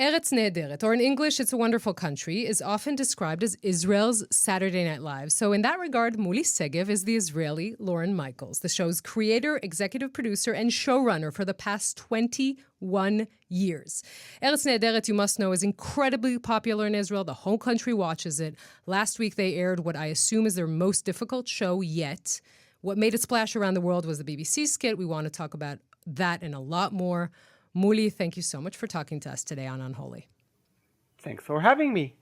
Eretz Nehederet, or in English, It's a Wonderful Country, is often described as Israel's Saturday Night Live. So in that regard, Muli Segev is the Israeli Lorne Michaels, the show's creator, executive producer, and showrunner for the past 21 years. Eretz Nehederet, you must know, is incredibly popular in Israel. The whole country watches it. Last week, they aired what I assume is their most difficult show yet. What made it splash around the world was the BBC skit. We want to talk about that and a lot more. Muli, thank you so much for talking to us today on Unholy. Thanks for having me.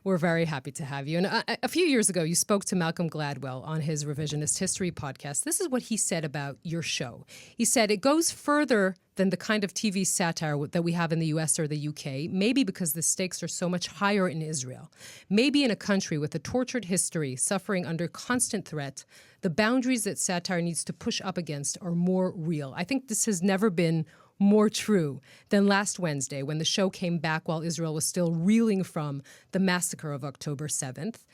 We're very happy to have you. And a few years ago, you spoke to Malcolm Gladwell on his Revisionist History podcast. This is what he said about your show. He said it goes further than the kind of TV satire that we have in the US or the UK, maybe because the stakes are so much higher in Israel. Maybe in a country with a tortured history, suffering under constant threat, the boundaries that satire needs to push up against are more real. I think this has never been more true than last Wednesday when the show came back while Israel was still reeling from the massacre of October 7th.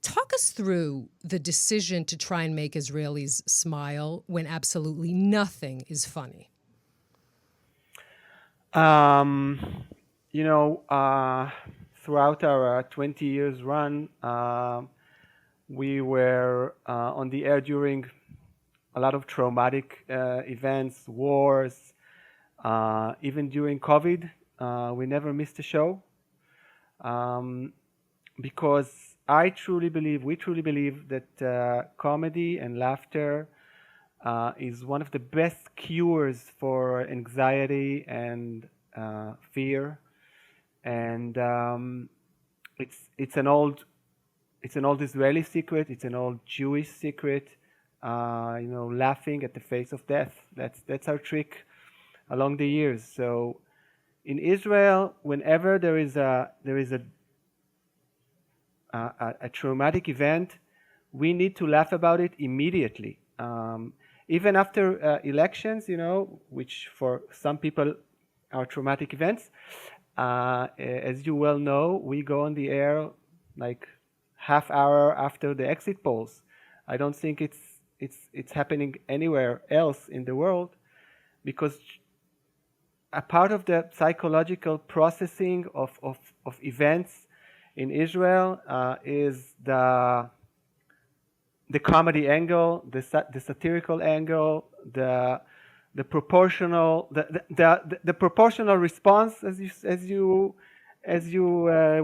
Talk us through the decision to try and make Israelis smile when absolutely nothing is funny. Throughout our 20 years run, we were on the air during a lot of traumatic events, wars. Even during COVID, we never missed a show because we truly believe that comedy and laughter is one of the best cures for anxiety and fear, and it's an old Israeli secret. It's an old Jewish secret. Laughing at the face of death. That's our trick along the years. So in Israel, whenever there is a traumatic event, we need to laugh about it immediately. Even after elections, which for some people are traumatic events, as you well know, we go on the air like half hour after the exit polls. I don't think it's happening anywhere else in the world, because a part of the psychological processing of events in Israel is the comedy angle, the satirical angle, the proportional the proportional response, as you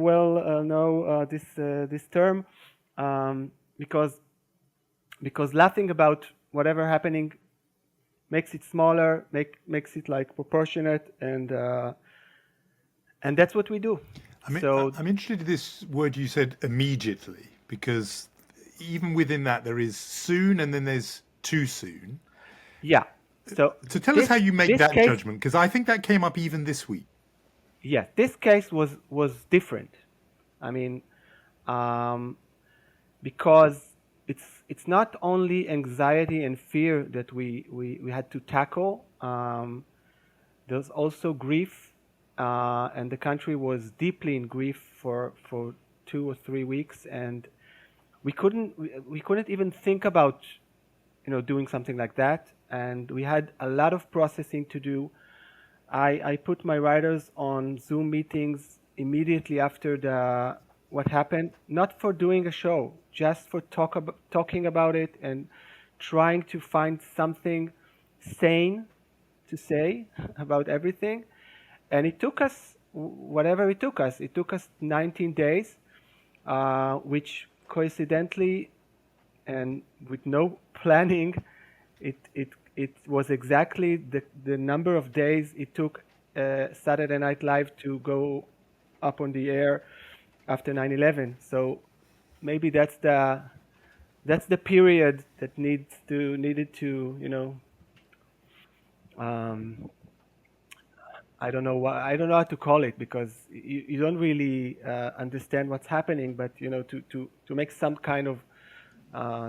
well know this term, because laughing about whatever happening makes it smaller, makes it like proportionate, and that's what we do. I'm interested in this word you said, immediately, because even within that there is soon and then there's too soon. Yeah. So tell us how you make that judgment, because I think that came up even this week. Yeah, this case was different. I mean, because it's not only anxiety and fear that we had to tackle. There's also grief, and the country was deeply in grief for 2 or 3 weeks, and we couldn't even think about doing something like that, and we had a lot of processing to do. I put my writers on Zoom meetings immediately after what happened, not for doing a show, just for talking about it and trying to find something sane to say about everything. And it took us whatever it took us. It took us 19 days, which coincidentally and with no planning, it was exactly the number of days it took Saturday Night Live to go up on the air after 9/11. So maybe that's the period that needed to I don't know how to call it, because you don't really understand what's happening, but to make some kind of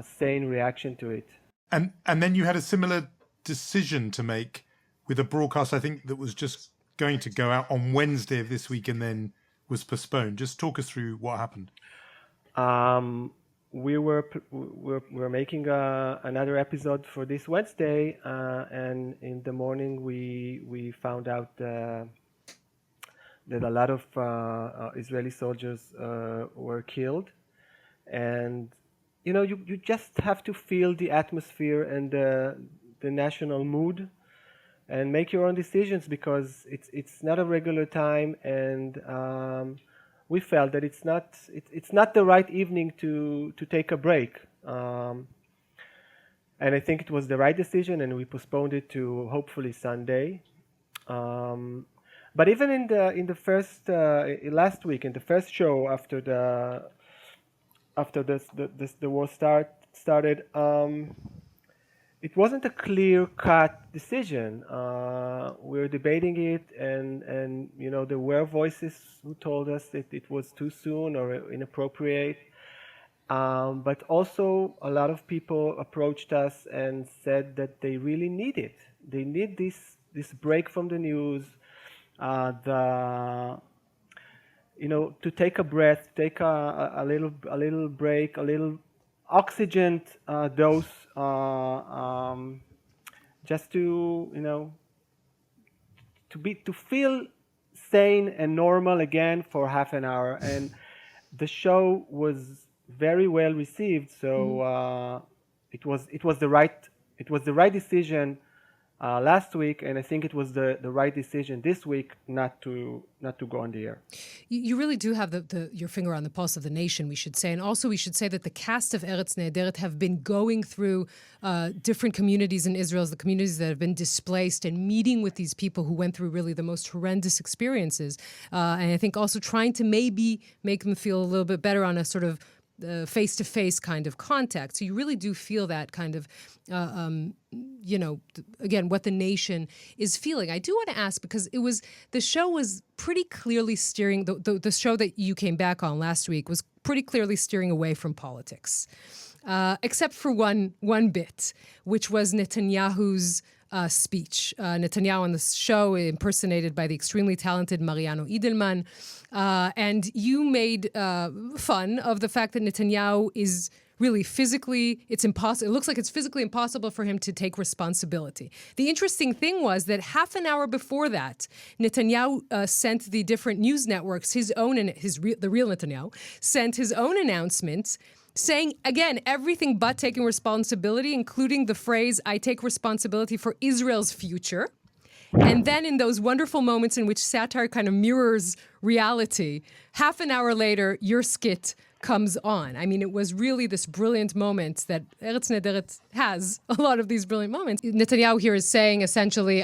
sane reaction to it. And then you had a similar decision to make with a broadcast, I think, that was just going to go out on Wednesday of this week and then was postponed. Just talk us through what happened. We're making another episode for this Wednesday, and in the morning we found out that a lot of Israeli soldiers were killed. And you just have to feel the atmosphere and the national mood and make your own decisions, because it's not a regular time, and we felt that it's not the right evening to take a break. And I think it was the right decision, and we postponed it to hopefully Sunday. But even in the first last week, in the first show after the war started, it wasn't a clear-cut decision. We were debating it, and there were voices who told us that it was too soon or inappropriate. But also a lot of people approached us and said that they really need it. They need this break from the news, to take a breath, take a little break, a little oxygen dose, just to feel sane and normal again for half an hour. And the show was very well received, so it was the right decision last week, and I think it was the right decision this week not to go on the air. You really do have your finger on the pulse of the nation, we should say. And also we should say that the cast of Eretz Nehederet have been going through different communities in Israel, the communities that have been displaced, and meeting with these people who went through really the most horrendous experiences. And I think also trying to maybe make them feel a little bit better on a sort of face-to-face kind of contact. So you really do feel that kind of, again, what the nation is feeling. I do want to ask, because the show was pretty clearly steering, the show that you came back on last week was pretty clearly steering away from politics, except for one bit, which was Netanyahu's speech. Netanyahu on the show, impersonated by the extremely talented Mariano Idelman. And you made fun of the fact that Netanyahu is really physically, it looks like it's physically impossible for him to take responsibility. The interesting thing was that half an hour before that, Netanyahu sent the different news networks the real Netanyahu sent his own announcements saying, again, everything but taking responsibility, including the phrase, "I take responsibility for Israel's future." And then in those wonderful moments in which satire kind of mirrors reality, half an hour later, your skit comes on. I mean, it was really this brilliant moment that Eretz Nehederet has a lot of these brilliant moments. Netanyahu here is saying, essentially,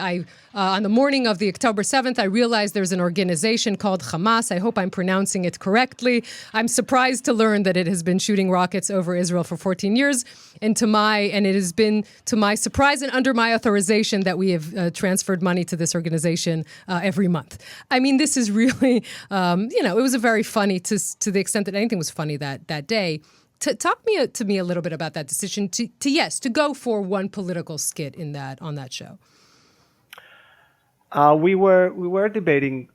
on the morning of the October 7th, I realized there's an organization called Hamas. I hope I'm pronouncing it correctly. I'm surprised to learn that it has been shooting rockets over Israel for 14 years. And it has been to my surprise and under my authorization that we have transferred money to this organization every month. I mean, this is really, it was a very funny, to the extent that anything was funny that day. Talk to me a little bit about that decision to go for one political skit on that show. We were debating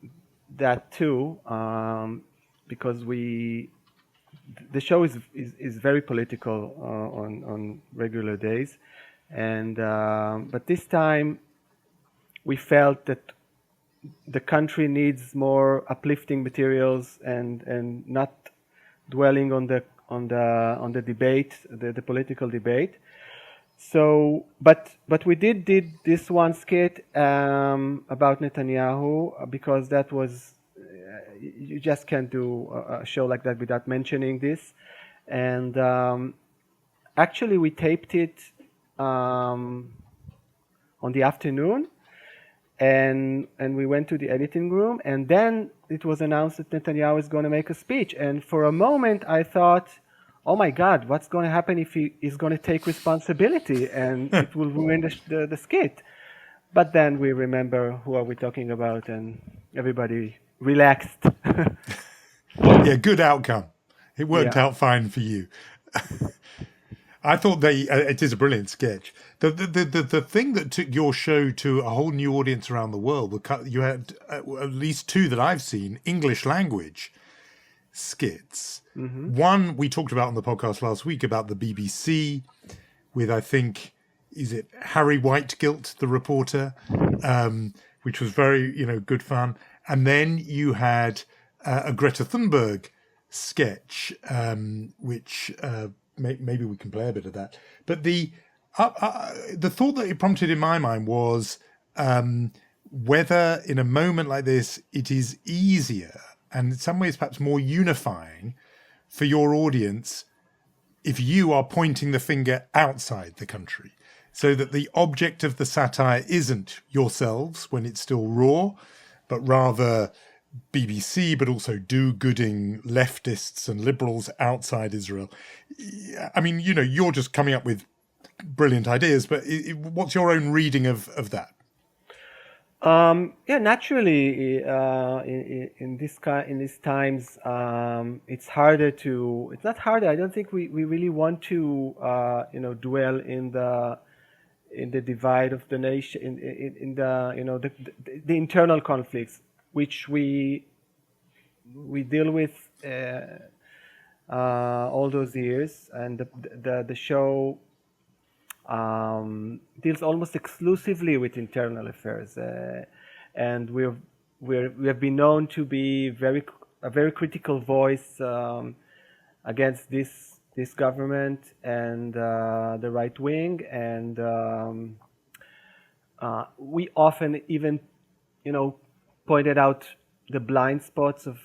that too, because the show is very political on regular days, and but this time we felt that the country needs more uplifting materials and not dwelling on the debate, the political debate. So, but we did this one skit about Netanyahu, because that was you just can't do a show like that without mentioning this. And actually, we taped it on the afternoon, and we went to the editing room, and then it was announced that Netanyahu is going to make a speech. And for a moment, I thought, oh my God, what's going to happen if he is going to take responsibility and it will ruin the skit? But then we remember who are we talking about, and everybody relaxed. Yeah, good outcome. It worked out fine for you. I thought it is a brilliant sketch. The thing that took your show to a whole new audience around the world, you had at least two that I've seen, English language skits. Mm-hmm. One we talked about on the podcast last week about the BBC with, I think, is it Harry Whitegilt, the reporter, which was very, good fun. And then you had a Greta Thunberg sketch, which maybe we can play a bit of that. But the thought that it prompted in my mind was whether in a moment like this, it is easier and in some ways perhaps more unifying for your audience if you are pointing the finger outside the country, so that the object of the satire isn't yourselves when it's still raw, but rather BBC, but also do-gooding leftists and liberals outside Israel. I mean, you know, you're just coming up with brilliant ideas, but what's your own reading of that? Yeah, naturally, in these times, it's harder to. It's not harder. I don't think we really want to, dwell in the divide of the nation, in the the internal conflicts, which we deal with all those years, and the show deals almost exclusively with internal affairs, and we have been known to be a very critical voice against this government and the right wing, and we often even pointed out the blind spots of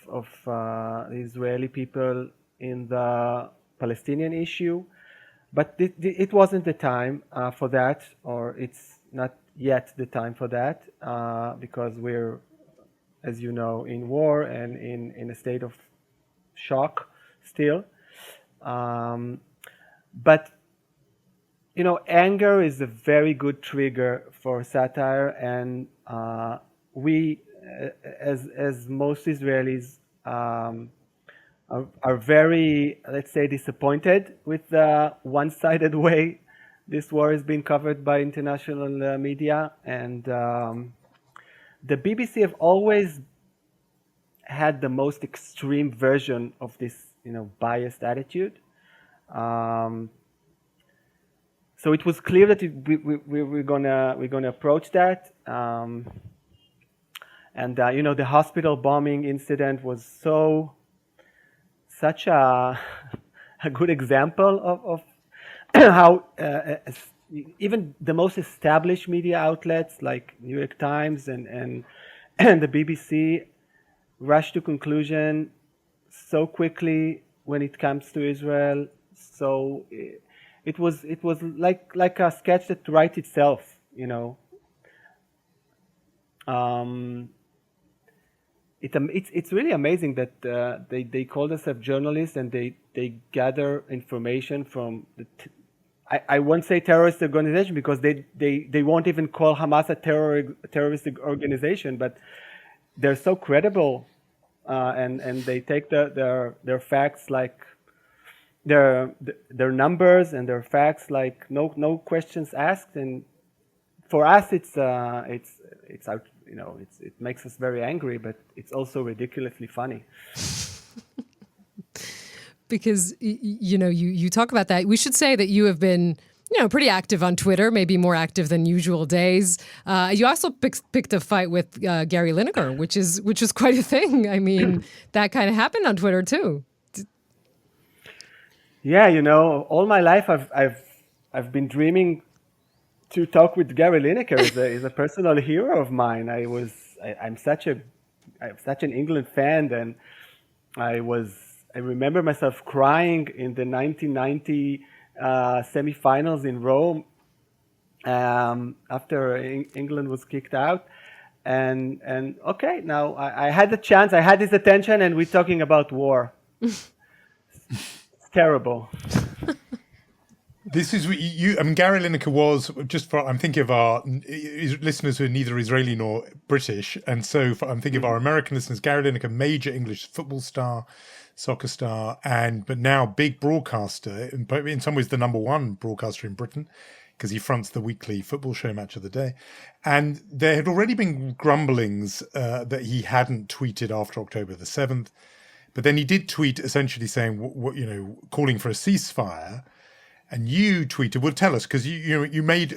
the Israeli people in the Palestinian issue. But it wasn't the time for that, or it's not yet the time for that, because we're, as you know, in war and in a state of shock still. But, anger is a very good trigger for satire, and we, as most Israelis, are very, let's say, disappointed with the one-sided way this war has been covered by international media. And the BBC have always had the most extreme version of this, biased attitude. So it was clear that we're gonna approach that. And the hospital bombing incident was such a good example of how even the most established media outlets like New York Times and the BBC rush to conclusion so quickly when it comes to Israel. So it was like a sketch that writes itself, It's really amazing that they call themselves journalists, and they gather information from I won't say terrorist organization, because they won't even call Hamas a terrorist organization, but they're so credible, and they take their facts like their numbers and their facts like no questions asked. And for us it's out. It makes us very angry, but it's also ridiculously funny. Because, you talk about that. We should say that you have been, pretty active on Twitter, maybe more active than usual days. You also picked a fight with Gary Lineker, which is quite a thing. I mean, that kind of happened on Twitter too. Yeah, all my life I've been dreaming to talk with Gary Lineker. Is a personal hero of mine. I'm such an England fan, and I remember myself crying in the 1990 semifinals in Rome after England was kicked out. And okay, now I had the chance, I had his attention, and we're talking about war. It's terrible. This is what I mean, Gary Lineker was, I'm thinking of our listeners who are neither Israeli nor British. And so I'm thinking of our American listeners, Gary Lineker, major English football star, soccer star, but now big broadcaster, in some ways the number one broadcaster in Britain, because he fronts the weekly football show Match of the Day. And there had already been grumblings that he hadn't tweeted after October the 7th. But then he did tweet essentially saying, calling for a ceasefire. And you tweeted, well, tell us, because you made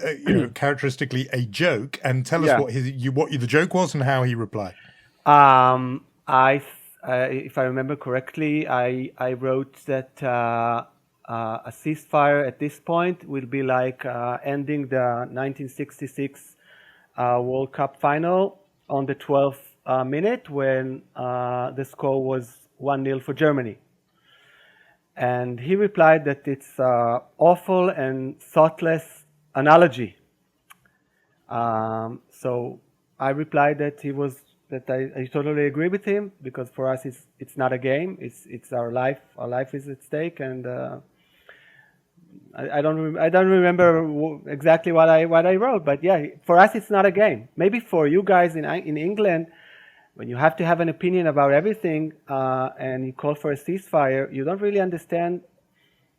characteristically a joke, and tell us what the joke was and how he replied. If I remember correctly, I wrote that a ceasefire at this point will be like ending the 1966 World Cup final on the 12th minute when the score was 1-0 for Germany. And he replied that it's awful and thoughtless analogy. So I replied that I totally agree with him, because for us it's not a game. It's our life. Our life is at stake, and I don't remember exactly what I wrote, but yeah, for us it's not a game. Maybe for you guys in England, when you have to have an opinion about everything and you call for a ceasefire, you don't really understand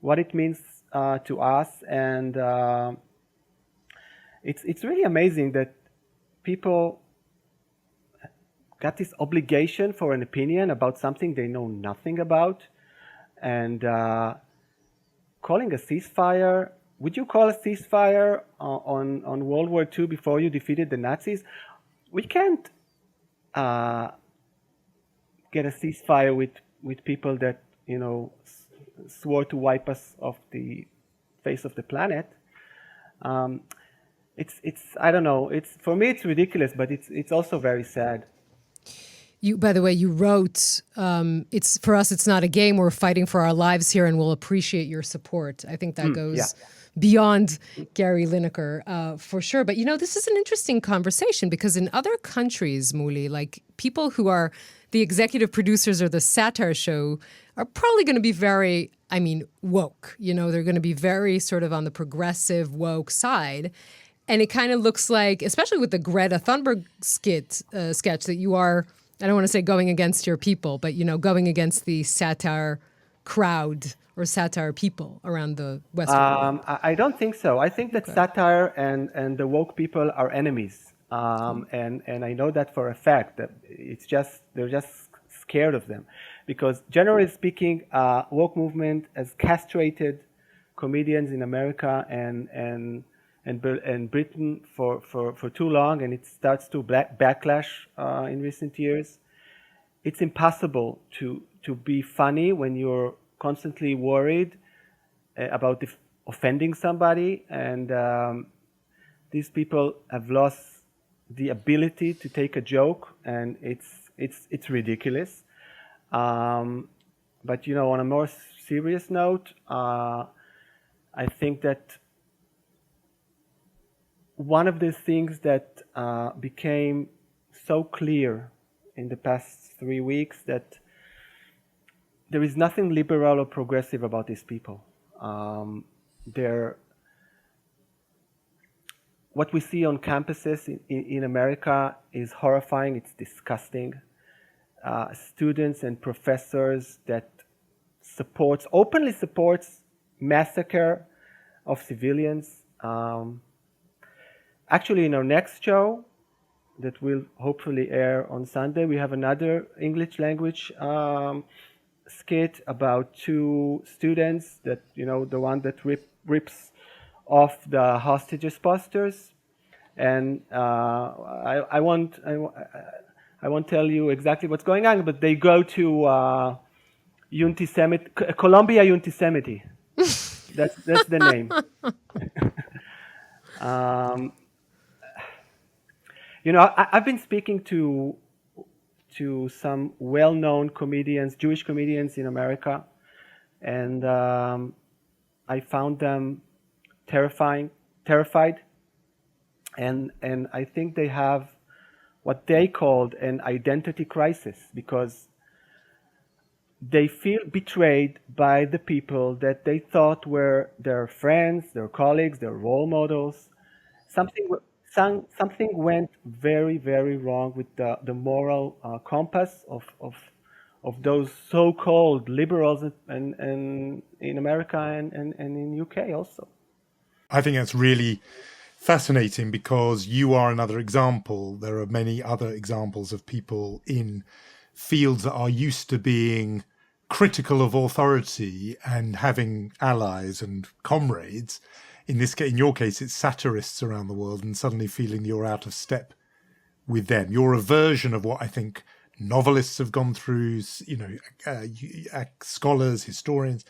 what it means to us, and it's really amazing that people got this obligation for an opinion about something they know nothing about, and calling a ceasefire. Would you call a ceasefire on World War II before you defeated the Nazis? We can't get a ceasefire with people that swore to wipe us off the face of the planet. It's I don't know. For me it's ridiculous, but it's also very sad. By the way, you wrote, "It's for us. It's not a game. We're fighting for our lives here, and we'll appreciate your support." I think that goes beyond Gary Lineker for sure. But this is an interesting conversation, because in other countries, Muli, like people who are the executive producers of the satire show are probably going to be very, woke. They're going to be very sort of on the progressive woke side. And it kind of looks like, especially with the Greta Thunberg sketch, that you are, I don't want to say going against your people, but, going against the satire crowd or satire people around the Western world. I don't think so. I think that satire and the woke people are enemies. And I know that for a fact, that they're just scared of them. Because generally speaking, woke movement has castrated comedians in America and Britain for too long, and it starts to backlash in recent years. It's impossible to be funny when you're constantly worried about offending somebody, and these people have lost the ability to take a joke, and it's ridiculous. But on a more serious note, I think that one of the things that became so clear in the past 3 weeks, that there is nothing liberal or progressive about these people. What we see on campuses in America is horrifying. It's disgusting. Students and professors that openly supports massacre of civilians. Actually, in our next show that will hopefully air on Sunday, we have another English language skit about two students that, the one that rips off the hostages posters. And I won't tell you exactly what's going on, but they go to Columbia Yosemite. That's the name. I've been speaking to some well-known comedians, Jewish comedians in America, and I found them terrified, and I think they have what they called an identity crisis, because they feel betrayed by the people that they thought were their friends, their colleagues, their role models. Something went very, very wrong with the moral compass of those so-called liberals and in America and in UK also. I think that's really fascinating, because you are another example. There are many other examples of people in fields that are used to being critical of authority and having allies and comrades. In your case, it's satirists around the world, and suddenly feeling you're out of step with them. You're a version of what I think novelists have gone through, scholars, historians.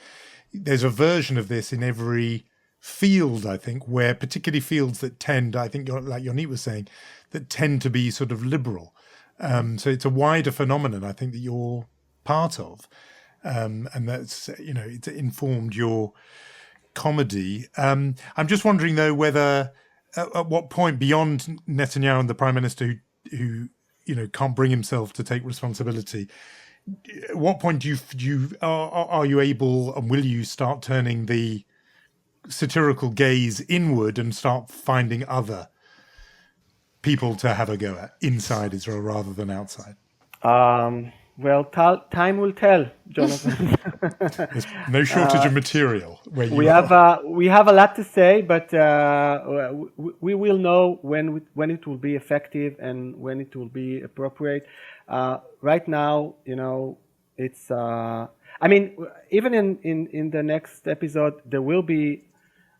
There's a version of this in every field, I think, where particularly fields that tend, I think, like Yonit was saying, that tend to be sort of liberal. So it's a wider phenomenon, I think, that you're part of. And that's, it's informed your comedy. I'm just wondering, though, whether at what point beyond Netanyahu and the Prime Minister who can't bring himself to take responsibility, at what point are you able and will you start turning the satirical gaze inward and start finding other people to have a go at inside Israel rather than outside? Well, time will tell, Jonathan. There's no shortage of material where you we have a lot to say, but we will know when it will be effective and when it will be appropriate. Right now, it's. Even in the next episode, there will be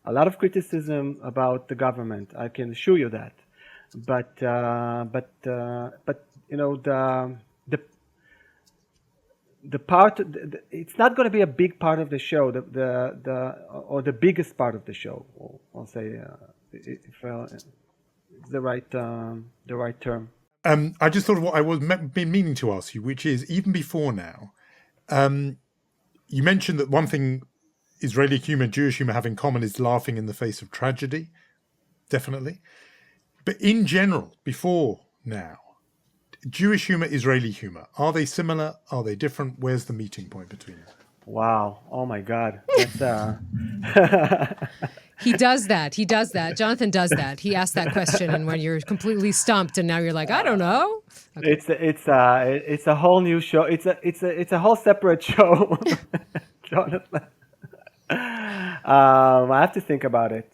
a lot of criticism about the government. I can assure you that. But the part, it's not going to be a big part of the show, or the biggest part of the show. I'll say, if it's the right term. I just thought of what I was been meaning to ask you, which is even before now, you mentioned that one thing Israeli humor, Jewish humor have in common is laughing in the face of tragedy, definitely. But in general, before now, Jewish humor, Israeli humor, are they similar? Are they different? Where's the meeting point between them? Wow. Oh my God. That's, He does that. Jonathan does that. He asks that question, and when you're completely stumped, and now you're like, I don't know. Okay. It's a whole new show. It's a whole separate show, Jonathan. I have to think about it.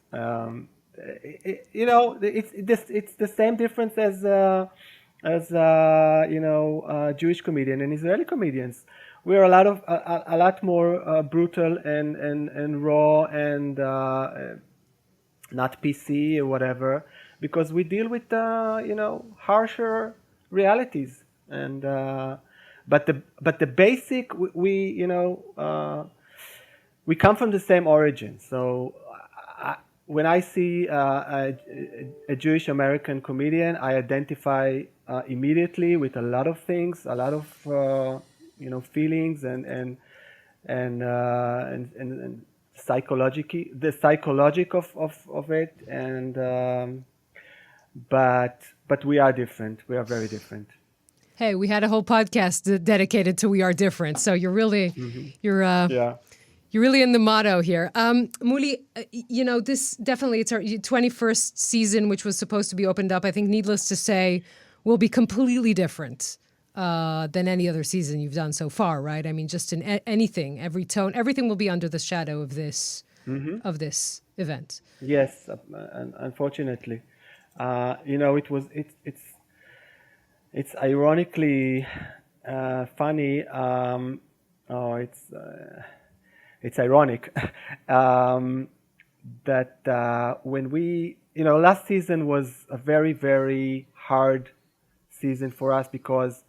It's the same difference as Jewish comedian and Israeli comedians. We're a lot more brutal and raw and not PC or whatever, because we deal with harsher realities. And but the basic, we come from the same origin. So when I see a Jewish American comedian, I identify immediately with a lot of things, a lot of feelings and the psychologic of it, and but we are different. We are very different. Hey, we had a whole podcast dedicated to "We Are Different," so you're really You're really in the motto here. Muli, this definitely, it's our 21st season, which was supposed to be opened up. I think, needless to say, will be completely different than any other season you've done so far, right? I mean, just in anything, every tone, everything will be under the shadow of this event. Yes, unfortunately, it's ironically funny. It's ironic that when we, last season was a very, very hard season for us because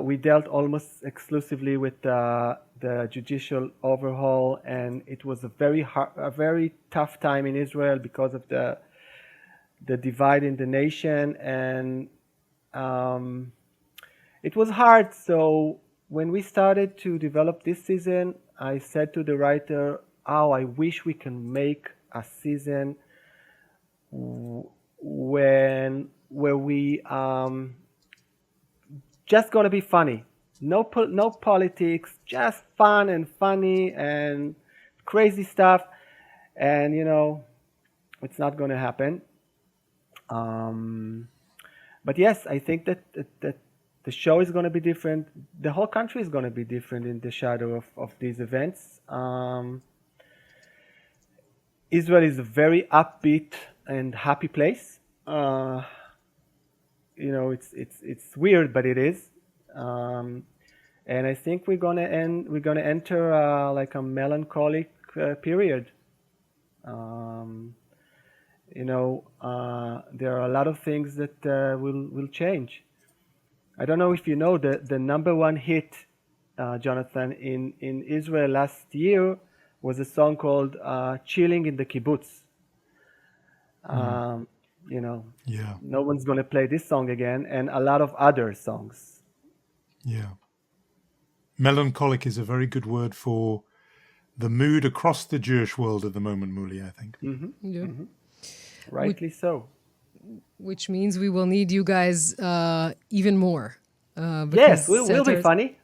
we dealt almost exclusively with the judicial overhaul, and it was a very tough time in Israel because of the divide in the nation, and it was hard. So when we started to develop this season, I said to the writer, I wish we can make a season where we just gonna be funny. No politics, just fun and funny and crazy stuff. And it's not gonna happen. But yes, I think that the show is going to be different. The whole country is going to be different in the shadow of these events. Israel is a very upbeat and happy place. It's weird, but it is. And I think we're going to enter like a melancholic period. there are a lot of things that will change. I don't know if you know the number one hit, Jonathan, in Israel last year was a song called "Chilling in the Kibbutz." Yeah. No one's going to play this song again, and a lot of other songs. Yeah. Melancholic is a very good word for the mood across the Jewish world at the moment, Muli, I think. Yeah. Rightly so. Which means we will need you guys even more. Yes, we'll be funny.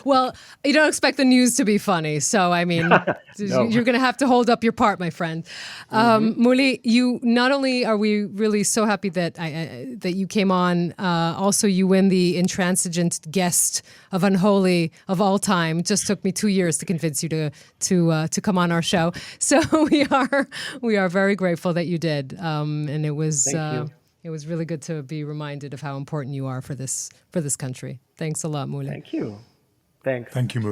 Well, you don't expect the news to be funny, so I mean, No. you're going to have to hold up your part, my friend. Muli, you not only are we really so happy that that you came on, also you win the intransigent guest of Unholy of all time. It just took me 2 years to convince you to come on our show. So we are very grateful that you did, and it was. Thank you. It was really good to be reminded of how important you are for this country. Thanks a lot, Muli. Thank you. Thanks. Thank you, Muli.